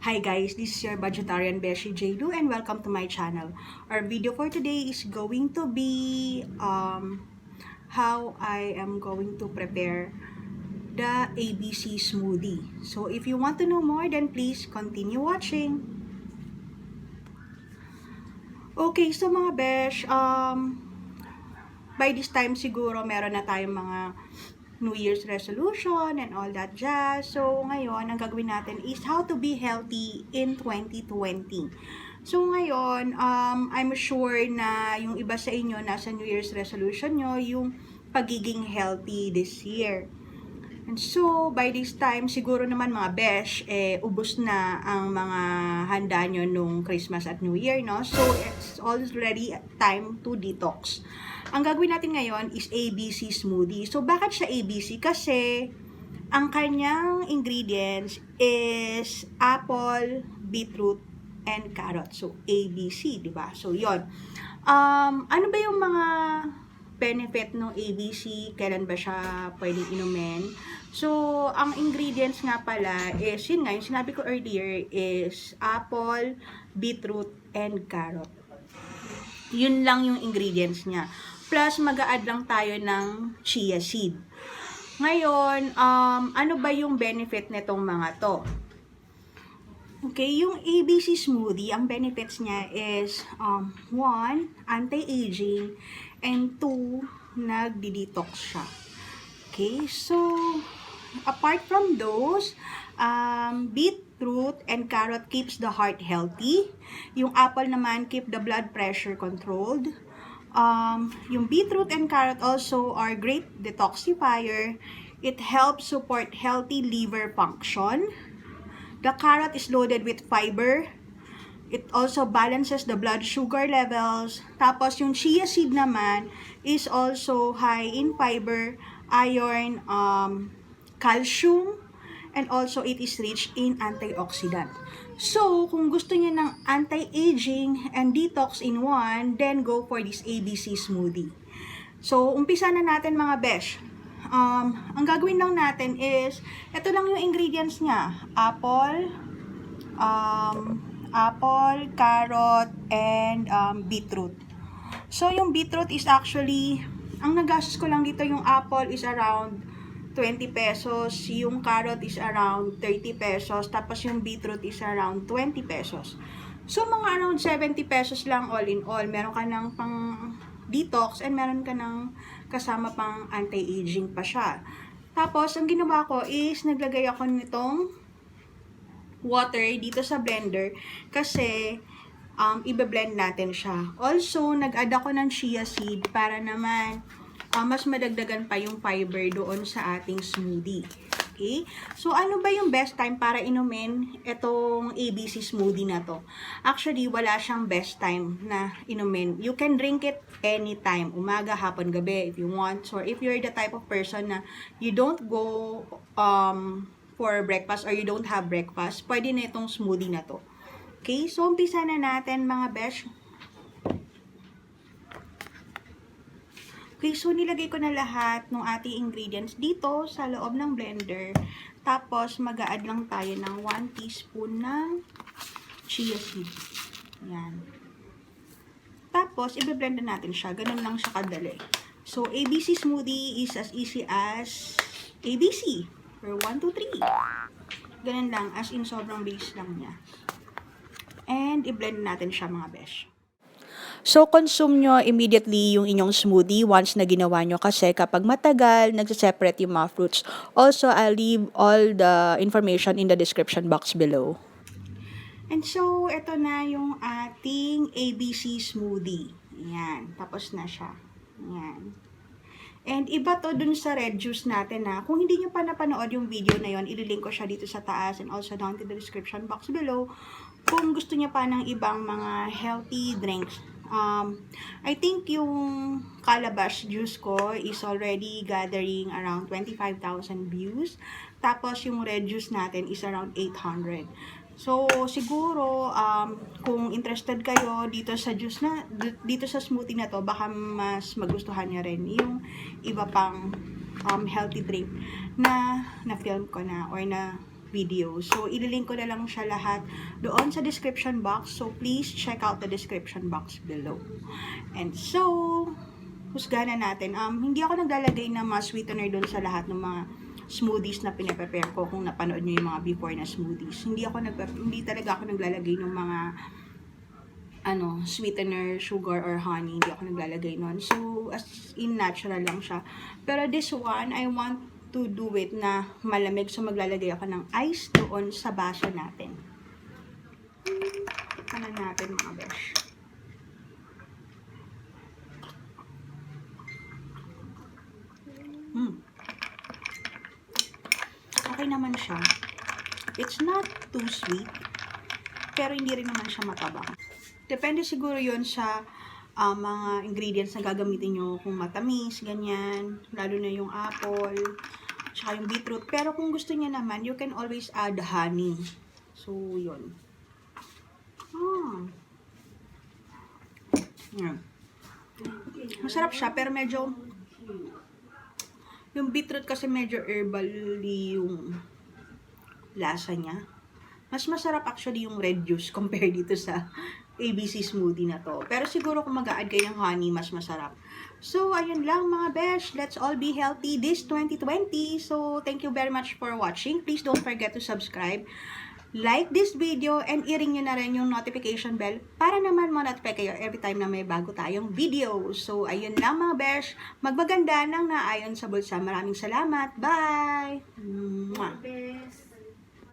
Hi guys, this is your vegetarian beshie Jaylu and welcome to my channel. Our video for today is going to be how I am going to prepare the ABC smoothie. So if you want to know more, then please continue watching. Okay, so mga besh, by this time siguro meron na tayong mga New Year's resolution and all that jazz. So, ngayon, ang gagawin natin is how to be healthy in 2020. So, ngayon, I'm sure na yung iba sa inyo, nasa New Year's resolution nyo, yung pagiging healthy this year. And so, by this time, siguro naman mga besh, ubos na ang mga handa nyo nung Christmas at New Year, no? So, it's already time to detox. Ang gagawin natin ngayon is ABC smoothie. So, bakit siya ABC? Kasi, ang kanyang ingredients is apple, beetroot, and carrot. So, ABC, di ba? So, yon. Ano ba yung mga benefit ng ABC? Kailan ba siya pwedeng inumin? So, ang ingredients nga pala is, yun nga, yung sinabi ko earlier is apple, beetroot, and carrot. Yun lang yung ingredients niya. Plus, mag-a-add lang tayo ng chia seed. Ngayon, ano ba yung benefit nitong mga to? Okay, yung ABC smoothie, ang benefits niya is 1, anti-aging, and 2, nagdi-detox siya. Okay, so apart from those, beetroot and carrot keeps the heart healthy. Yung apple naman keep the blood pressure controlled. Yung beetroot and carrot also are great detoxifier. It helps support healthy liver function. The carrot is loaded with fiber. It also balances the blood sugar levels. Tapos yung chia seed naman is also high in fiber, iron, calcium, and also it is rich in antioxidant. So, kung gusto niyo ng anti-aging and detox in one, then go for this ABC smoothie. So, umpisa na natin mga besh. Ang gagawin lang natin is, ito lang yung ingredients niya. Apple, carrot, and beetroot. So, yung beetroot is actually, ang nagastos ko lang dito, yung apple is around 20 pesos, yung carrot is around 30 pesos, tapos yung beetroot is around 20 pesos. So, mga around 70 pesos lang all in all. Meron ka ng pang detox and meron ka ng kasama pang anti-aging pa siya. Tapos, ang ginawa ko is naglagay ako nitong water dito sa blender kasi ibe-blend natin siya. Also, nag-add ako ng chia seed para naman mas madagdagan pa yung fiber doon sa ating smoothie. Okay? So, ano ba yung best time para inumin itong ABC smoothie na to? Actually, wala siyang best time na inumin. You can drink it anytime. Umaga, hapon, gabi if you want. So, if you're the type of person na you don't go for breakfast or you don't have breakfast, pwede na itong smoothie na to. Okay? So, umpisa na natin mga besh. Okay, so nilagay ko na lahat ng ating ingredients dito sa loob ng blender. Tapos, mag-a-add lang tayo ng 1 teaspoon ng chia seed. Yan. Tapos, i-blend na natin siya. Ganun lang siya kadali. So, ABC smoothie is as easy as ABC. Or 1, 2, 3. Ganun lang. As in, sobrang base lang niya. And, i-blend natin siya mga besh. So, consume nyo immediately yung inyong smoothie once na ginawa nyo kasi kapag matagal, nagsiseparate yung mga fruits. Also, I'll leave all the information in the description box below. And so, ito na yung ating ABC smoothie. Ayan, tapos na siya. Ayan. And iba to dun sa red juice natin na. Kung hindi nyo pa napanood yung video na yon, ililink ko siya dito sa taas and also down in the description box below. Kung gusto niya pa ng ibang mga healthy drinks. I think yung calabash juice ko is already gathering around 25,000 views. Tapos yung red juice natin is around 800. So, siguro, kung interested kayo dito sa juice na, dito sa smoothie na to, baka mas magustuhan niya rin yung iba pang healthy drink na na-film ko na or na video. So, ililink ko na lang siya lahat doon sa description box. So, please check out the description box below. And so, husgahan na natin. Hindi ako naglalagay ng mga sweetener doon sa lahat ng mga smoothies na pinaprepare ko. Kung napanood nyo yung mga before na smoothies. Hindi talaga ako naglalagay ng mga sweetener, sugar, or honey. Hindi ako naglalagay nun. So, as in, natural lang siya. Pero this one, I want to do it na malamig. So, maglalagay ako ng ice doon sa baso natin. Ano natin, mga besh. Okay naman siya. It's not too sweet. Pero hindi rin naman siya matabang. Depende siguro yon sa mga ingredients na gagamitin nyo. Kung matamis, ganyan. Lalo na yung apple, tsaka yung beetroot. Pero kung gusto niya naman, you can always add honey. So, yun. Yan. Masarap siya, pero medyo yung beetroot kasi medyo herbally yung lasa niya. Mas masarap actually yung red juice compare dito sa ABC smoothie na to. Pero siguro kung mag-a-add kayo ng honey, mas masarap. So, ayun lang mga besh. Let's all be healthy this 2020. So, thank you very much for watching. Please don't forget to subscribe, like this video, and i-ring nyo na rin yung notification bell para naman ma-notify kayo every time na may bago tayong video. So, ayun lang mga besh. Magmaganda ng naayon sa bulsa. Maraming salamat. Bye! Mwah!